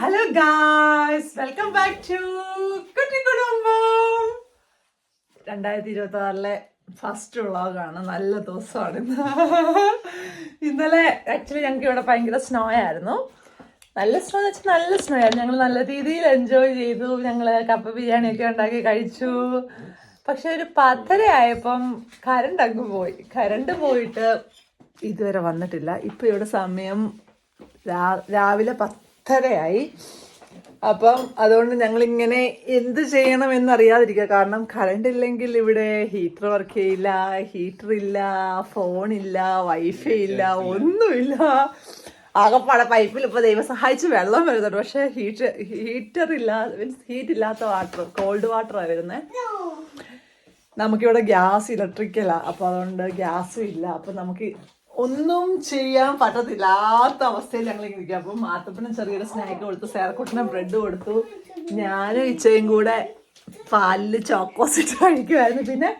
Hello guys, welcome back to കുട്ടി കുടുംബം. 2026 first വ്ളോഗാണ്. നല്ല ദിവസമാണ് ഇന്ന്. ഇന്നലെ ആക്ച്വലി ഞങ്ങൾക്ക് ഇവിടെ ഭയങ്കര സ്നോ ആയിരുന്നു. നല്ല സ്നോ എന്ന് വെച്ചാൽ നല്ല സ്നോ ആയിരുന്നു. ഞങ്ങൾ നല്ല രീതിയിൽ എൻജോയ് ചെയ്തു. ഞങ്ങൾ കപ്പ ബിരിയാണിയൊക്കെ ഉണ്ടാക്കി കഴിച്ചു. പക്ഷെ ഒരു 10:30 ആയപ്പം കറണ്ട് അങ്ങ് പോയി. കറണ്ട് പോയിട്ട് ഇതുവരെ വന്നിട്ടില്ല. ഇപ്പം ഇവിടെ സമയം രാവിലെ 10:30 അപ്പം അതുകൊണ്ട് ഞങ്ങളിങ്ങനെ എന്ത് ചെയ്യണം എന്നറിയാതിരിക്കുക. കാരണം കറണ്ട് ഇല്ലെങ്കിൽ ഇവിടെ ഹീറ്റർ വർക്ക് ചെയ്യില്ല, ഹീറ്റർ ഇല്ല, ഫോണില്ല, വൈഫൈ ഇല്ല, ഒന്നുമില്ല. ആകെപ്പാടെ പൈപ്പിൽ ഇപ്പോൾ ദൈവം സഹായിച്ച് വെള്ളം വരുന്നുണ്ട്. പക്ഷേ ഹീറ്റർ ഇല്ല, മീൻസ് ഹീറ്റ് ഇല്ലാത്ത വാട്ടർ, കോൾഡ് വാട്ടറാണ് വരുന്നത്. നമുക്കിവിടെ ഗ്യാസ് ഇലക്ട്രിക്കലാണ്. അപ്പോൾ അതുകൊണ്ട് ഗ്യാസും ഇല്ല. അപ്പം നമുക്ക് ഒന്നും ചെയ്യാൻ പറ്റത്തില്ലാത്ത അവസ്ഥയിൽ ഞങ്ങൾ ഇരിക്കുക. അപ്പം മാത്തപ്പനും ചെറിയൊരു സ്നാക്ക് കൊടുത്തു, സേറക്കുട്ടിനും ബ്രെഡ് കൊടുത്തു. ഞാനും ഇച്ചയും കൂടെ പാലിൽ ചോക്കോസ് ഇട്ട് കഴിക്കുമായിരുന്നു. പിന്നെ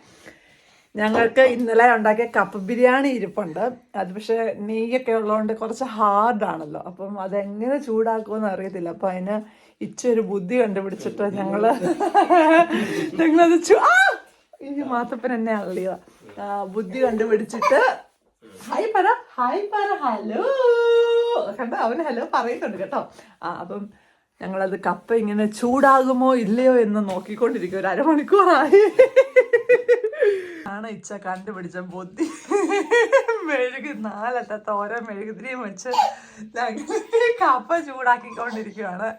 ഞങ്ങൾക്ക് ഇന്നലെ ഉണ്ടാക്കിയ കപ്പ ബിരിയാണി ഇരിപ്പുണ്ട്. അത് പക്ഷേ നെയ്യൊക്കെ ഉള്ളതുകൊണ്ട് കുറച്ച് ഹാർഡാണല്ലോ. അപ്പം അതെങ്ങനെ ചൂടാക്കുമെന്ന് അറിയത്തില്ല. അപ്പം അതിന് ഇച്ചൊരു ബുദ്ധി കണ്ടുപിടിച്ചിട്ട് ഞങ്ങളത് ഈ മാത്തപ്പൻ എന്നെ അള്ളിയ ബുദ്ധി കണ്ടുപിടിച്ചിട്ട് ഹായ് പറ ഹലോ കണ്ടോ, അവന് ഹലോ പറയുന്നുണ്ട് കേട്ടോ. അപ്പം ഞങ്ങളത് കപ്പ ഇങ്ങനെ ചൂടാകുമോ ഇല്ലയോ എന്ന് നോക്കിക്കൊണ്ടിരിക്കും. ഒരു അരമണിക്കൂറായി ആണ് ഇച്ച കണ്ടുപിടിച്ച ബുദ്ധി. മെഴുക് 4 അറ്റത്ത് ഓരോ മെഴുകുതിരിയും വെച്ച് ഞങ്ങൾ കപ്പ ചൂടാക്കിക്കൊണ്ടിരിക്കുകയാണ്.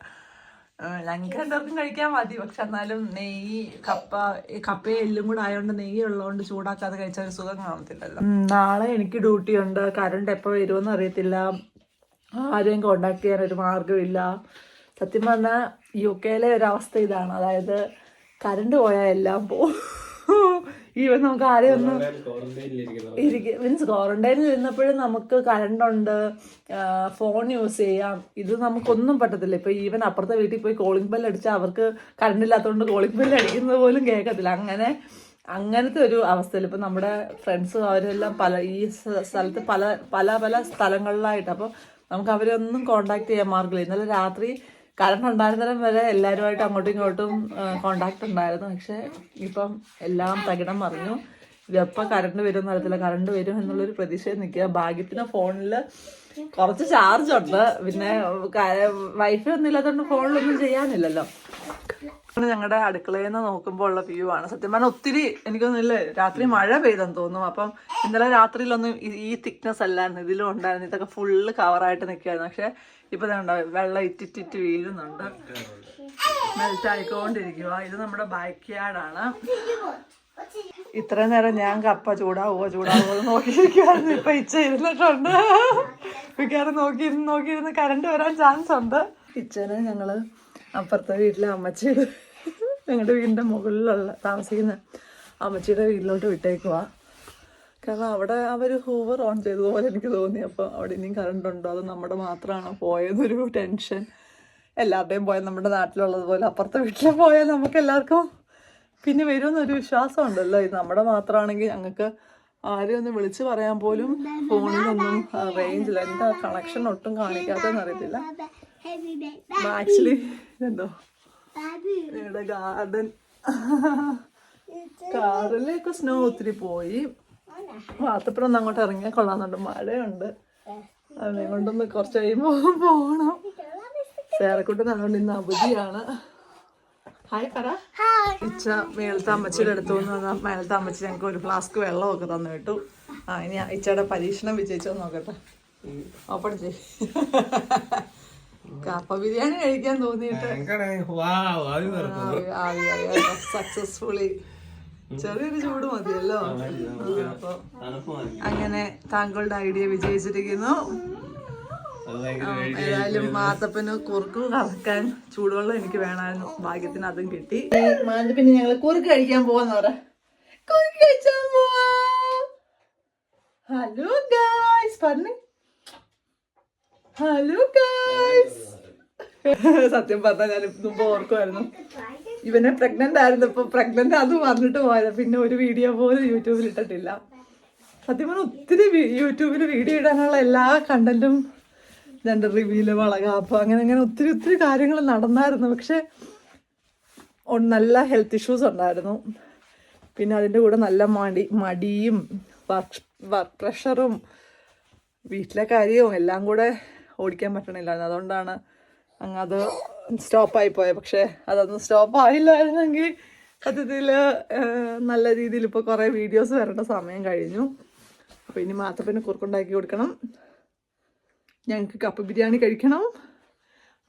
ഞങ്ങൾക്ക് രണ്ടുപേർക്കും കഴിക്കാൻ മതി. പക്ഷെ എന്നാലും നെയ്യ് കപ്പയും എല്ലും കൂടെ ആയതുകൊണ്ട് നെയ്യ് ഉള്ളതുകൊണ്ട് ചൂടാക്കാതെ കഴിച്ചാൽ ഒരു സുഖം കാണത്തില്ലല്ലോ. നാളെ എനിക്ക് ഡ്യൂട്ടി ഉണ്ട്. കറണ്ട് എപ്പോൾ വരുമെന്ന് അറിയത്തില്ല. ആരെയും കോണ്ടാക്ട് ചെയ്യാൻ ഒരു മാർഗ്ഗമില്ല. സത്യം പറഞ്ഞാൽ UK ഒരവസ്ഥ ഇതാണ്. അതായത് കറണ്ട് പോയാൽ എല്ലാം പോകും. ഈവൻ നമുക്ക് ആരെയും ഒന്നും മീൻസ് ക്വാറന്റൈനിൽ ഇരുന്നപ്പോഴും നമുക്ക് കറണ്ടുണ്ട്, ഫോൺ യൂസ് ചെയ്യാം. ഇത് നമുക്കൊന്നും പറ്റത്തില്ല. ഇപ്പോൾ ഈവൻ അപ്പുറത്തെ വീട്ടിൽ പോയി കോളിംഗ് ബെൽ അടിച്ചാൽ അവർക്ക് കറണ്ട് ഇല്ലാത്തതുകൊണ്ട് കോളിംഗ് ബെൽ അടിക്കുന്നത് പോലും കേൾക്കത്തില്ല. അങ്ങനത്തെ ഒരു അവസ്ഥയിൽ ഇപ്പം നമ്മുടെ ഫ്രണ്ട്സ് അവരെല്ലാം ഈ സ്ഥലത്ത് പല സ്ഥലങ്ങളിലായിട്ട്. അപ്പോൾ നമുക്ക് അവരെ ഒന്നും കോണ്ടാക്ട് ചെയ്യാൻ മാർഗ്ഗമില്ല. ഇന്നലെ രാത്രി കറണ്ട് ഉണ്ടായിരുന്നേരം വരെ എല്ലാവരുമായിട്ട് അങ്ങോട്ടും ഇങ്ങോട്ടും കോണ്ടാക്ട് ഉണ്ടായിരുന്നു. പക്ഷെ ഇപ്പം എല്ലാം തകിടം മറിഞ്ഞു. ഇതെപ്പോൾ കറണ്ട് വരും എന്നറിയത്തില്ല. കറണ്ട് വരും എന്നുള്ളൊരു പ്രതീക്ഷയിൽ നിൽക്കുക. ഭാഗ്യത്തിന് ഫോണിൽ കുറച്ച് ചാർജ് ഉണ്ട്. പിന്നെ വൈഫൈ ഒന്നും ഇല്ലാത്തതുകൊണ്ട് ഫോണിലൊന്നും ചെയ്യാനില്ലല്ലോ. ഞങ്ങളുടെ അടുക്കളയിൽ നിന്ന് നോക്കുമ്പോൾ ഉള്ള വ്യൂ ആണ്. സത്യം പറഞ്ഞാൽ ഒത്തിരി എനിക്കൊന്നുമില്ല. രാത്രി മഴ പെയ്തെന്ന് തോന്നും. അപ്പം ഇന്നലെ രാത്രിയിലൊന്നും ഈ തിക്നെസ് അല്ലായിരുന്നു. ഇതിലും ഉണ്ടായിരുന്നു. ഇതൊക്കെ ഫുള്ള് കവറായിട്ട് നിൽക്കുകയായിരുന്നു. പക്ഷെ ഇപ്പം ഇതുണ്ടോ, വെള്ളം ഇറ്റിറ്റ് വീഴുന്നുണ്ട്, മെൽറ്റ് ആയിക്കൊണ്ടിരിക്കുക. ഇത് നമ്മുടെ ബാക്ക് യാർഡാണ്. ഇത്രയും നേരം ഞാൻ കപ്പ ചൂടാവുമോ നോക്കിയിരിക്കുവായിരുന്നു. ഇപ്പം ഇച്ച ഇരുന്നിട്ടുണ്ട്. മിക്കവാറും നോക്കിയിരുന്ന് കറണ്ട് വരാൻ ചാൻസ് ഉണ്ട്. കിച്ചന് ഞങ്ങള് അപ്പുറത്തെ വീട്ടിലെ അമ്മച്ചിയുടെ, ഞങ്ങളുടെ വീടിൻ്റെ മുകളിലുള്ള താമസിക്കുന്ന അമ്മച്ചിയുടെ വീട്ടിലോട്ട് വിട്ടേക്കുക. കാരണം അവിടെ അവർ ഹൂവർ ഓൺ ചെയ്തതുപോലെ എനിക്ക് തോന്നി. അപ്പോൾ അവിടെ ഇനിയും കറണ്ട് ഉണ്ടോ, അത് നമ്മുടെ മാത്രമാണോ പോയതൊരു ടെൻഷൻ. എല്ലാവരുടെയും പോയാൽ നമ്മുടെ നാട്ടിലുള്ളതുപോലെ അപ്പുറത്തെ വീട്ടിൽ പോയാൽ നമുക്ക് എല്ലാവർക്കും പിന്നെ വരുമെന്നൊരു വിശ്വാസം ഉണ്ടല്ലോ. ഇത് നമ്മുടെ മാത്രമാണെങ്കിൽ ഞങ്ങൾക്ക് ആരെയും ഒന്ന് വിളിച്ച് പറയാൻ പോലും ഫോണിലൊന്നും റേഞ്ചില്ല. എന്താ കണക്ഷൻ ഒട്ടും കാണിക്കാത്തതെന്ന് അറിയത്തില്ല. ആക്ച്വലി എന്തോ ഞങ്ങളുടെ കാറിലേക്ക് സ്നോ ഒത്തിരി പോയി. വാത്തപ്പുറം ഒന്ന് അങ്ങോട്ട് ഇറങ്ങിയാൽ കൊള്ളാന്നുണ്ട്. മഴയുണ്ട്. അതിനെ കൊണ്ടൊന്ന് കുറച്ച് കഴിയുമ്പോൾ പോകണം. സേറക്കുട്ടൻ അതുകൊണ്ട് ഇന്ന് അവധിയാണ്. ഹായ് പറ. ഇച്ച മേളത്തെ അമ്മച്ചിയുടെ അടുത്തു നിന്ന് വന്നാൽ മേളത്തെ അമ്മച്ചി ഞങ്ങൾക്ക് ഒരു ഫ്ലാസ്ക് വെള്ളമൊക്കെ തന്നു കേട്ടു. ഇനി ഇച്ചയുടെ പരീക്ഷണം വിജയിച്ചോ നോക്കട്ടെ. ഓപ്പൺ ചെയ്. കപ്പ ബിരിയാണി കഴിക്കാൻ തോന്നിയിട്ട് സക്സസ്ഫുള്ളി. ചെറിയൊരു ചൂട് മതിയല്ലോ. അപ്പോൾ അങ്ങനെ താങ്കളുടെ ഐഡിയ വിജയിച്ചിരിക്കുന്നു. ഏതായാലും മാത്തപ്പന് കുറുക്ക് കളക്കാൻ ചൂടുവെള്ളം എനിക്ക് വേണമായിരുന്നു. ഭാഗ്യത്തിന് അതും കിട്ടി. പിന്നെ ഞങ്ങൾ കുറുക്ക് കഴിക്കാൻ പോവാന്ന് പറ. കുറുക്ക് കഴിച്ചാൻ പോവാ. ഹലോ ഗായ്സ് പറഞ്ഞു. Hello guys. സത്യം പറഞ്ഞാൽ ഞാൻ മുമ്പ് ഓർക്കുമായിരുന്നു ഇവനെ പ്രഗ്നന്റ് ആയിരുന്നു. ഇപ്പൊ പ്രഗ്നന്റ് അത് പറഞ്ഞിട്ട് പോയത്. പിന്നെ ഒരു വീഡിയോ പോലും യൂട്യൂബിൽ ഇട്ടിട്ടില്ല. സത്യം പറഞ്ഞാൽ ഒത്തിരി യൂട്യൂബിൽ വീഡിയോ ഇടാനുള്ള എല്ലാ കണ്ടന്റും ജെൻഡർ റിവീല്, വളകാപ്പ്, അങ്ങനെ ഒത്തിരി കാര്യങ്ങൾ നടന്നായിരുന്നു. പക്ഷെ നല്ല ഹെൽത്ത് ഇഷ്യൂസ് ഉണ്ടായിരുന്നു. പിന്നെ അതിൻ്റെ കൂടെ നല്ല മടിയും വർക്ക് പ്രഷറും വീട്ടിലെ കാര്യവും എല്ലാം കൂടെ ഓടിക്കാൻ പറ്റണില്ലായിരുന്നു. അതുകൊണ്ടാണ് അത് സ്റ്റോപ്പായി പോയത്. പക്ഷെ അതൊന്നും സ്റ്റോപ്പായില്ലായിരുന്നെങ്കിൽ സത്യത്തിൽ നല്ല രീതിയിൽ ഇപ്പോൾ കുറേ വീഡിയോസ് വരേണ്ട സമയം കഴിഞ്ഞു. അപ്പോൾ ഇനി മാത്തപ്പന് കുറുക്കുണ്ടാക്കി കൊടുക്കണം, ഞങ്ങൾക്ക് കപ്പ ബിരിയാണി കഴിക്കണം.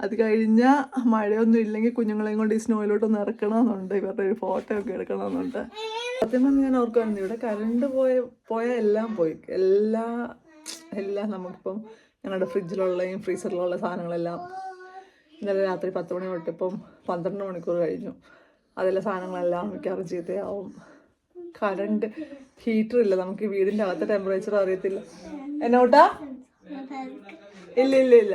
അത് കഴിഞ്ഞാൽ മഴയൊന്നും ഇല്ലെങ്കിൽ കുഞ്ഞുങ്ങളെയും കൊണ്ട് ഈ സ്നോയിലോട്ടൊന്ന് ഇറക്കണമെന്നുണ്ട്. ഇവരുടെ ഒരു ഫോട്ടോ ഒക്കെ എടുക്കണമെന്നുണ്ട്. സത്യം പറഞ്ഞാൽ ഞാൻ ഓർക്കുന്നുണ്ട്, ഇവിടെ കറണ്ട് പോയ എല്ലാം പോയി. എല്ലാം നമുക്കിപ്പം ഞങ്ങളുടെ ഫ്രിഡ്ജിലുള്ളയും ഫ്രീസറിലുള്ള സാധനങ്ങളെല്ലാം ഇന്നലെ രാത്രി 10 മണി തൊട്ട് ഇപ്പം 12 മണിക്കൂർ കഴിഞ്ഞു. അതിലെ സാധനങ്ങളെല്ലാം മിക്കവാറും ചീത്തയാവും. കറണ്ട് ഹീറ്ററില്ല, നമുക്ക് വീടിൻ്റെ അകത്തെ ടെമ്പറേച്ചർ അറിയത്തില്ല. എന്നോട്ടാ ഇല്ല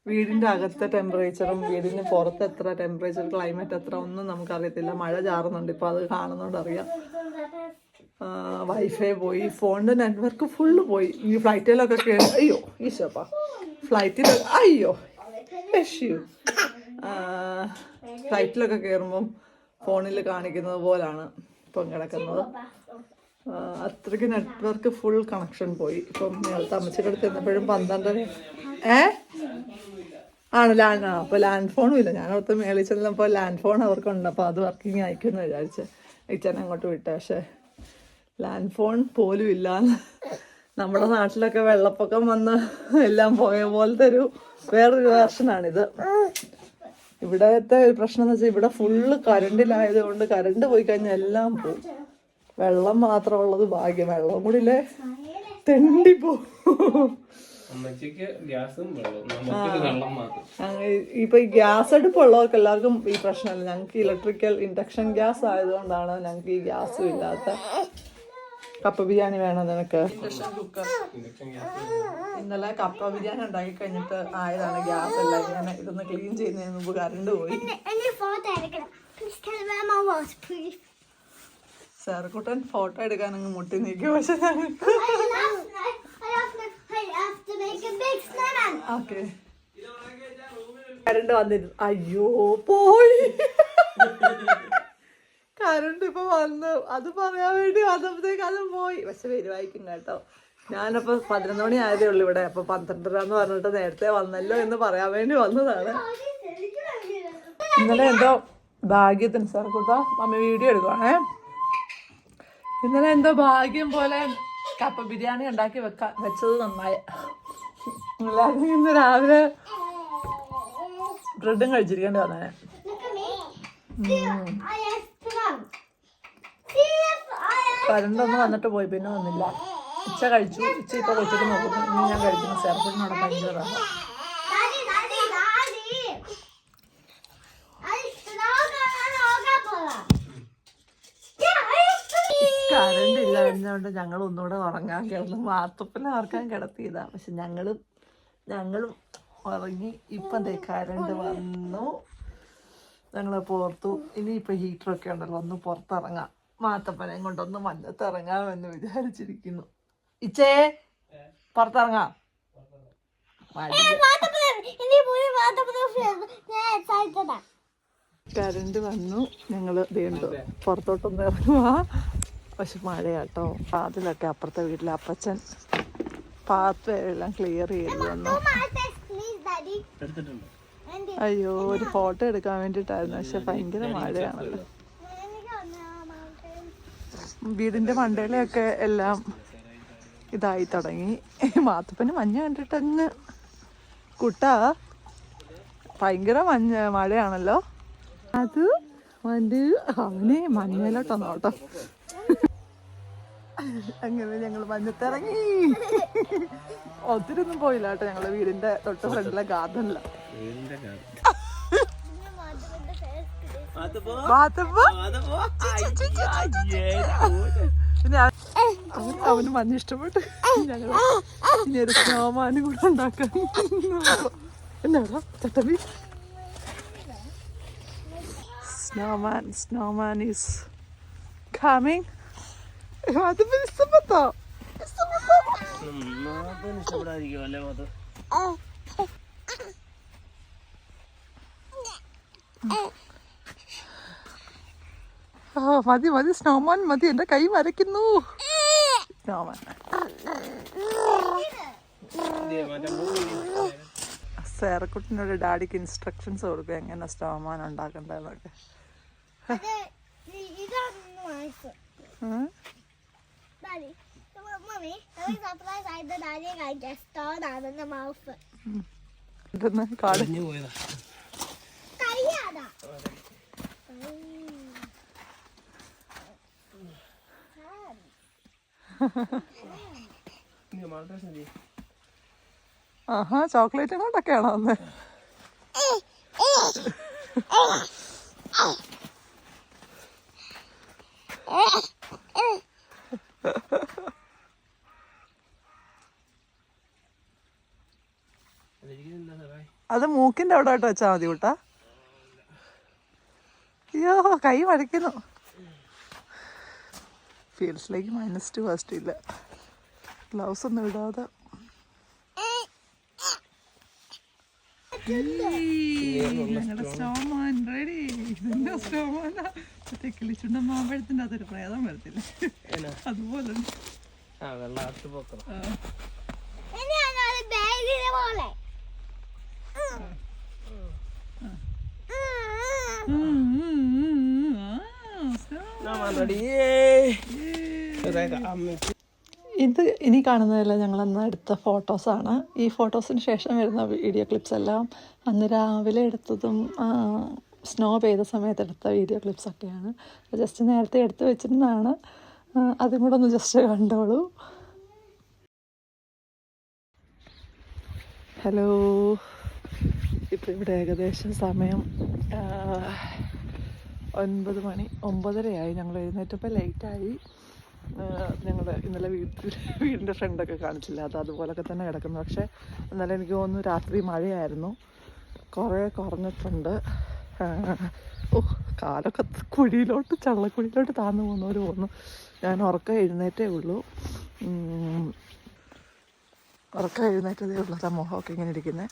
വീടിൻ്റെ അകത്തെ ടെമ്പറേച്ചറും വീടിന് പുറത്ത് എത്ര ടെമ്പറേച്ചർ, ക്ലൈമറ്റ് എത്ര ഒന്നും നമുക്കറിയത്തില്ല. മഴ ചാറുന്നുണ്ട്, ഇപ്പോൾ അത് കാണുന്നതുകൊണ്ട് അറിയാം. വൈഫൈ പോയി, ഫോണിൻ്റെ നെറ്റ്വർക്ക് ഫുള്ള് പോയി. ഈ ഫ്ലൈറ്റിലൊക്കെ കയറി അയ്യോ ഈശോപ്പാ ഫ്ലൈറ്റിലൊക്കെ കയറുമ്പം ഫോണിൽ കാണിക്കുന്നത് പോലാണ് ഇപ്പം കിടക്കുന്നത്. അത്രയ്ക്ക് നെറ്റ്വർക്ക് ഫുൾ കണക്ഷൻ പോയി. ഇപ്പം നേരത്തെ അമ്മച്ചിയുടെ അടുത്ത് ചെന്നപ്പോഴും 12 ആണ് അപ്പോൾ ലാൻഡ് ഫോണും ഇല്ല. ഞാനടുത്ത് മേളിൽ ചെന്നപ്പോൾ ലാൻഡ് ഫോൺ അവർക്കുണ്ട്, അപ്പോൾ അത് വർക്കിംഗ് ആയിക്കുമെന്ന് വിചാരിച്ച് ഇച്ചനെ അങ്ങോട്ട് വിട്ടു. പക്ഷേ ലാൻഡ് ഫോൺ പോലും ഇല്ല. നമ്മുടെ നാട്ടിലൊക്കെ വെള്ളപ്പൊക്കം വന്ന് എല്ലാം പോയ പോലത്തെ വേറൊരു വേർഷനാണിത്. ഇവിടത്തെ ഒരു പ്രശ്നം എന്ന് വെച്ചാൽ ഇവിടെ ഫുള്ള് കറണ്ടിലായത് കൊണ്ട് കറണ്ട് പോയി കഴിഞ്ഞാൽ എല്ലാം പോവും. വെള്ളം മാത്രമുള്ളത് ഭാഗ്യം. വെള്ളം കൂടി ഇല്ലേ തെണ്ടിപ്പോ. ഇപ്പൊ ഈ ഗ്യാസ് അടുപ്പുള്ളവർക്ക് എല്ലാവർക്കും ഈ പ്രശ്നമല്ല. ഞങ്ങൾക്ക് ഇലക്ട്രിക്കൽ ഇൻഡക്ഷൻ ഗ്യാസ് ആയതുകൊണ്ടാണ് ഞങ്ങൾക്ക് ഈ ഗ്യാസും ഇല്ലാത്ത. കപ്പ ബിരിയാണി വേണം നിനക്ക്? Induction cooker. ഇന്നലെ കപ്പ ബിരിയാണി ഉണ്ടാക്കി കഴിഞ്ഞിട്ട് ആയതാണ് ഗ്യാസ് എല്ലാം. ഇങ്ങനെ ഇതൊന്ന് ക്ലീൻ ചെയ്യുന്നതിന് മുമ്പ് കറണ്ട് പോയി. സാർക്കുട്ടൻ ഫോട്ടോ എടുക്കാൻ അങ്ങ് മുട്ടി നിൽക്കും. പക്ഷെ ഞങ്ങൾക്ക് കറണ്ട് വന്നിരുന്നു. അയ്യോ പോയി കറണ്ട് ഇപ്പൊ വന്നു. അത് പറയാൻ വേണ്ടി വന്നപ്പോഴത്തേക്ക് അത് പോയി. പക്ഷെ വരുവായിരിക്കും കേട്ടോ. ഞാനപ്പോൾ 11 മണി ആയതേ ഉള്ളൂ ഇവിടെ. അപ്പോൾ 12 എന്ന് പറഞ്ഞിട്ട് നേരത്തെ വന്നല്ലോ എന്ന് പറയാൻ വേണ്ടി വന്നതാണ്. ഇന്നലെ എന്തോ ഭാഗ്യത്തിന് സാർക്കുട്ടാ മമ്മി വീഡിയോ എടുക്കുവാണേ. ഇന്നലെ എന്തോ ഭാഗ്യം പോലെ കപ്പ ബിരിയാണി ഉണ്ടാക്കി വെച്ചത് നന്നായി. എല്ലാവരും ഇന്ന് രാവിലെ ബ്രെഡും കഴിച്ചിരിക്കേണ്ടി വന്നേ. കരണ്ടൊന്നും വന്നിട്ട് പോയി, പിന്നെ വന്നില്ല. ഉച്ച കഴിച്ചു. ഉച്ച ഇപ്പോൾ കൊച്ചിട്ട് നോക്കുന്നു. ഇനി ഞാൻ കഴിക്കുന്നു. സെർഫിനോട് ഭയങ്കര കറണ്ട് ഇല്ല എന്നതുകൊണ്ട് ഞങ്ങൾ ഒന്നുകൂടെ ഉറങ്ങാൻ കിടന്നു. മാത്തപ്പനെ ഉറക്കാൻ കിടത്തിയതാ. പക്ഷെ ഞങ്ങളും ഉറങ്ങി. ഇപ്പം ദേ കറണ്ട് വന്നു. ഞങ്ങൾ പുറത്തു. ഇനിയിപ്പോൾ ഹീറ്ററൊക്കെ ഉണ്ടല്ലോ, ഒന്ന് പുറത്തിറങ്ങാം. മാത്തപ്പനെ കൊണ്ടൊന്ന് മഞ്ഞത്ത് ഇറങ്ങാമെന്ന് വിചാരിച്ചിരിക്കുന്നു. ഇച്ചേ പുറത്തിറങ്ങാം. കറണ്ട് വന്നു. ഞങ്ങൾ വീണ്ടും പുറത്തോട്ടൊന്ന് ഇറങ്ങുക. പക്ഷെ മഴയാട്ടോ. അതിലൊക്കെ അപ്പുറത്തെ വീട്ടിലെ അപ്പച്ചൻ പാത്തെല്ലാം ക്ലിയർ ചെയ്ത് തന്നു. അയ്യോ ഒരു ഫോട്ടോ എടുക്കാൻ വേണ്ടിയിട്ടായിരുന്നു. പക്ഷെ ഭയങ്കര മഴയാണല്ലോ. വീടിൻ്റെ മണ്ടയിലൊക്കെ എല്ലാം ഇതായി തുടങ്ങി. മാത്തപ്പന് മഞ്ഞ കണ്ടിട്ടങ്ങ് കുട്ടാ ഭയങ്കര മഴയാണല്ലോ. അത് അവന് മഞ്ഞയിലോട്ടൊന്നോ കേട്ടോ. അങ്ങനെ ഞങ്ങൾ മഞ്ഞത്തിറങ്ങി. ഒത്തിരി ഒന്നും പോയില്ല കേട്ടോ. ഞങ്ങള് വീടിന്റെ തൊട്ട് ഫ്രണ്ടിലെ ഗാർഡനില. പിന്നെ അവന് മഞ്ഞ ഇഷ്ടപ്പെട്ടു. ഞങ്ങള് ഇനി ഒരു സ്നോമാനും കൂടെ ഉണ്ടാക്കാൻ. എന്നാടാ ചട്ടമ്പി? Snowman is coming. അതിപ്പോ ഇഷ്ടപ്പെട്ടോ? മതി മതി സ്നോമാൻ മതി, എന്റെ കൈ വരയ്ക്കുന്നു. സ്നോമാൻ സേറക്കുട്ടിനോട് ഡാഡിക്ക് ഇൻസ്ട്രക്ഷൻസ് കൊടുക്കുക എങ്ങനെ സ്നോമാൻ ഉണ്ടാക്കണ്ടെന്നൊക്കെ. കാടിഞ്ഞു പോയതാ. ആഹാ ചോക്ലേറ്റ് കൊണ്ടൊക്കെയാണോ ഒന്ന്? അത് മൂക്കിന്റെ അവിടെ ആയിട്ട് വെച്ചാൽ മതി കൂട്ടാ. അയ്യോ കൈ വരയ്ക്കുന്നു. ഫീൽഡ്സിലേക്ക് -2 ഫസ്റ്റ് ഇല്ല, ഗ്ലൗസ് ഒന്നും ഇടാതെ. ഞങ്ങളുടെ സ്നോമാൻ റെഡി. ഇതിന്റെ സ്നോമാനാ. മറ്റേ കിളിച്ചുണ്ട മാമ്പഴത്തിന്റെ അതൊരു പ്രേതം വരത്തില്ല, അതുപോലെ. ഇത് ഇനി കാണുന്നതല്ല ഞങ്ങളന്ന് എടുത്ത ഫോട്ടോസാണ്. ഈ ഫോട്ടോസിന് ശേഷം വരുന്ന വീഡിയോ ക്ലിപ്സ് എല്ലാം അന്ന് രാവിലെ എടുത്തതും സ്നോ പെയ്ത സമയത്ത് എടുത്ത വീഡിയോ ക്ലിപ്സൊക്കെയാണ്. ജസ്റ്റ് നേരത്തെ എടുത്ത് വെച്ചിരുന്നതാണ്. അതും കൂടെ ഒന്ന് ജസ്റ്റ് കണ്ടോളൂ. ഹലോ, ഇപ്പം ഇവിടെ ഏകദേശം സമയം 9 മണി, 9:30 ഞങ്ങൾ എഴുന്നേറ്റപ്പോൾ ലേറ്റായി. ഞങ്ങൾ ഇന്നലെ വീടിൻ്റെ ഫ്രണ്ടൊക്കെ കാണിച്ചില്ല, അത് അതുപോലൊക്കെ തന്നെ കിടക്കുന്നു. പക്ഷേ ഇന്നലെ എനിക്ക് തോന്നുന്നു രാത്രി മഴയായിരുന്നു, കുറേ കുറഞ്ഞിട്ടുണ്ട്. കാലൊക്കെ കുഴിയിലോട്ട്, ചള്ളക്കുഴിയിലോട്ട് താന്നു പോകുന്നവർ തോന്നുന്നു. ഞാൻ ഉറക്കം എഴുന്നേറ്റേ ഉള്ളൂ, എഴുന്നേറ്റതേ ഉള്ളൂ. ആ മുഖമൊക്കെ ഇങ്ങനെ ഇരിക്കുന്നത്,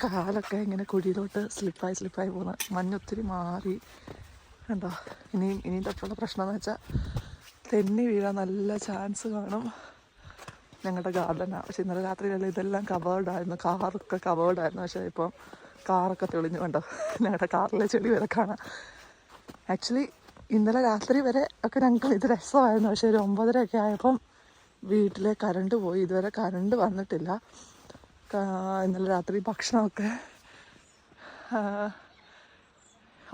കാലൊക്കെ ഇങ്ങനെ കുഴിയിലോട്ട് സ്ലിപ്പായി പോകുന്ന. മഞ്ഞൊത്തിരി മാറി കണ്ടോ. ഇനിയും തൊട്ടുള്ള പ്രശ്നം എന്ന് വെച്ചാൽ തെന്നി വീഴാൻ നല്ല ചാൻസ് കാണും. ഞങ്ങളുടെ ഗാർഡനാണ്. പക്ഷെ ഇന്നലെ രാത്രിയിലെല്ലാം ഇതെല്ലാം കവേർഡായിരുന്നു, കാറൊക്കെ കവേർഡായിരുന്നു. പക്ഷേ ഇപ്പം കാറൊക്കെ തെളിഞ്ഞു കണ്ടോ. ഞങ്ങളുടെ കാറിലെ ചെടി വരെ കാണാം. ആക്ച്വലി ഇന്നലെ രാത്രി വരെ ഒക്കെ ഞങ്ങൾക്ക് ഇത് രസമായിരുന്നു. പക്ഷേ ഒരു 9:30 ആയപ്പം വീട്ടിലെ കറണ്ട് പോയി. ഇതുവരെ കറണ്ട് വന്നിട്ടില്ല. ഇന്നലെ രാത്രി ഭക്ഷണമൊക്കെ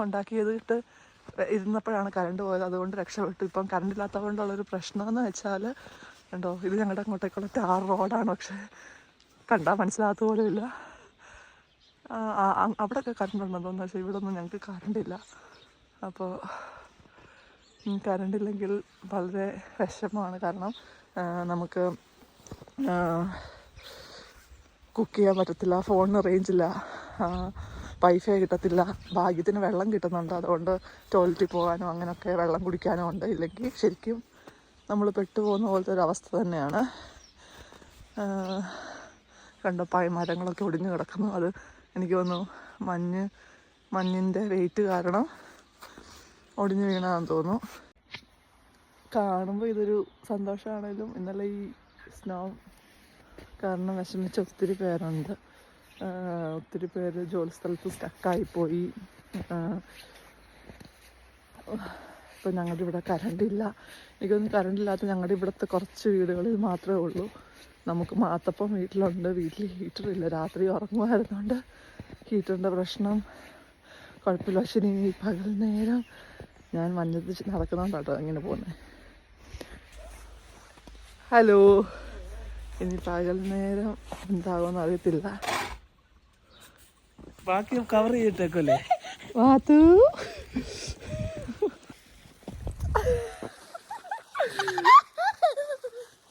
ഉണ്ടാക്കിയതിട്ട് ഇരുന്നപ്പോഴാണ് കറണ്ട് പോയത്. അതുകൊണ്ട് രക്ഷപ്പെട്ടു. ഇപ്പം കറണ്ട് ഇല്ലാത്തത് കൊണ്ടുള്ളൊരു പ്രശ്നമെന്ന് വെച്ചാൽ കണ്ടോ, ഇത് ഞങ്ങളുടെ അങ്ങോട്ടേക്കുള്ള ടാർ റോഡാണ്. പക്ഷേ കണ്ടാൽ മനസ്സിലാകാത്ത പോലും ഇല്ല. അവിടെയൊക്കെ കറണ്ട് ഉണ്ടെന്ന് തോന്നുന്നു, പക്ഷേ ഇവിടെ ഒന്നും ഞങ്ങൾക്ക് കറണ്ടില്ല. അപ്പോൾ കറണ്ടില്ലെങ്കിൽ വളരെ വിഷമമാണ്. കാരണം നമുക്ക് കുക്ക് ചെയ്യാൻ പറ്റത്തില്ല, ഫോണിന് റേഞ്ചില്ല, വൈഫൈ കിട്ടത്തില്ല. ഭാഗ്യത്തിന് വെള്ളം കിട്ടുന്നുണ്ട്, അതുകൊണ്ട് ടോയ്ലറ്റിൽ പോകാനോ അങ്ങനെയൊക്കെ വെള്ളം കുടിക്കാനോ ഉണ്ട്. ഇല്ലെങ്കിൽ ശരിക്കും നമ്മൾ പെട്ടുപോകുന്ന പോലത്തെ ഒരു അവസ്ഥ തന്നെയാണ്. കണ്ടോ മരങ്ങളൊക്കെ ഒടിഞ്ഞു കിടക്കുന്നു. അത് എനിക്ക് തോന്നുന്നു മഞ്ഞിൻ്റെ വെയിറ്റ് കാരണം ഒടിഞ്ഞു വീണാന്ന് തോന്നുന്നു. കാണുമ്പോൾ ഇതൊരു സന്തോഷമാണെങ്കിലും ഇന്നലെ ഈ സ്നോ കാരണം വിഷമിച്ച ഒത്തിരി പേരുണ്ട്. ഒത്തിരി പേര് ജോലി സ്ഥലത്ത് സ്റ്റക്കായിപ്പോയി. ഇപ്പം ഞങ്ങളുടെ ഇവിടെ കറണ്ടില്ല. എനിക്കൊന്നും കറണ്ടില്ലാത്ത ഞങ്ങളുടെ ഇവിടുത്തെ കുറച്ച് വീടുകളിൽ മാത്രമേ ഉള്ളൂ. നമുക്ക് മാത്തപ്പം വീട്ടിലുണ്ട്, വീട്ടിൽ ഹീറ്ററില്ല. രാത്രി ഉറങ്ങുമായിരുന്നുകൊണ്ട് ഹീറ്ററിൻ്റെ പ്രശ്നം കുഴപ്പമില്ല. പക്ഷേ ഈ പകൽ നേരം ഞാൻ മഞ്ഞത്ത് നടക്കുന്നുണ്ടോ ഇങ്ങനെ പോകുന്നത്. ഹലോ, ഇനി പകൽ നേരം എന്താകുമെന്ന് അറിയത്തില്ല. ബാക്കി കവർ ചെയ്തിട്ടേക്കല്ലേ മാത്തു.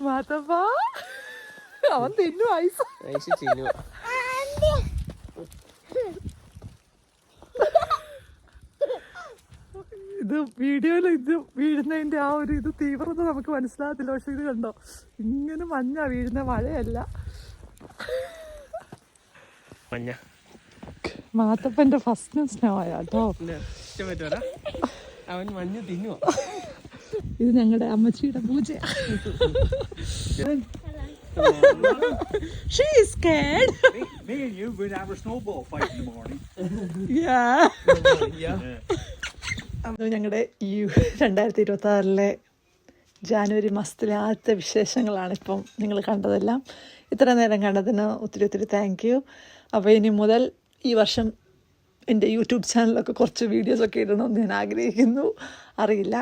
മാത്തപ്പ അവൻ തിന്നു ഐസ്. ഇത് വീഡിയോയിൽ ഇത് വീഴുന്നതിൻ്റെ ആ ഒരു ഇത് തീവ്രത നമുക്ക് മനസ്സിലാകത്തില്ല. പക്ഷെ ഇത് കണ്ടോ, ഇങ്ങനെ മഞ്ഞ വീഴുന്ന, മഴയല്ല മഞ്ഞ. മാത്തപ്പൻ്റെ ഫസ്റ്റ് സ്നോ ആട്ടോ. അവൻ മഞ്ഞ് തിന്നുവോ? ഇത് ഞങ്ങളുടെ അമ്മച്ചിയുടെ പൂജ. She is scared. Me and you would have a snowball fight in the morning. Yeah. അത് ഞങ്ങളുടെ ഈ 2026 ജാനുവരി മാസത്തിലെ ആദ്യത്തെ വിശേഷങ്ങളാണ് ഇപ്പം നിങ്ങൾ കണ്ടതെല്ലാം. ഇത്ര നേരം കണ്ടതിന് ഒത്തിരി ഒത്തിരി താങ്ക് യു. അപ്പോൾ ഇനി മുതൽ ഈ വർഷം എൻ്റെ യൂട്യൂബ് ചാനലൊക്കെ കുറച്ച് വീഡിയോസൊക്കെ ഇടണമെന്ന് ഞാൻ ആഗ്രഹിക്കുന്നു. അറിയില്ല,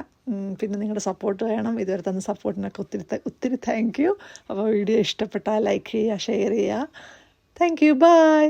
പിന്നെ നിങ്ങളുടെ സപ്പോർട്ട് വേണം. ഇതുവരെ തന്ന സപ്പോർട്ടിനൊക്കെ ഒത്തിരി താങ്ക് യു. അപ്പോൾ വീഡിയോ ഇഷ്ടപ്പെട്ടാൽ ലൈക്ക് ചെയ്യുക, ഷെയർ ചെയ്യുക. Thank you, by.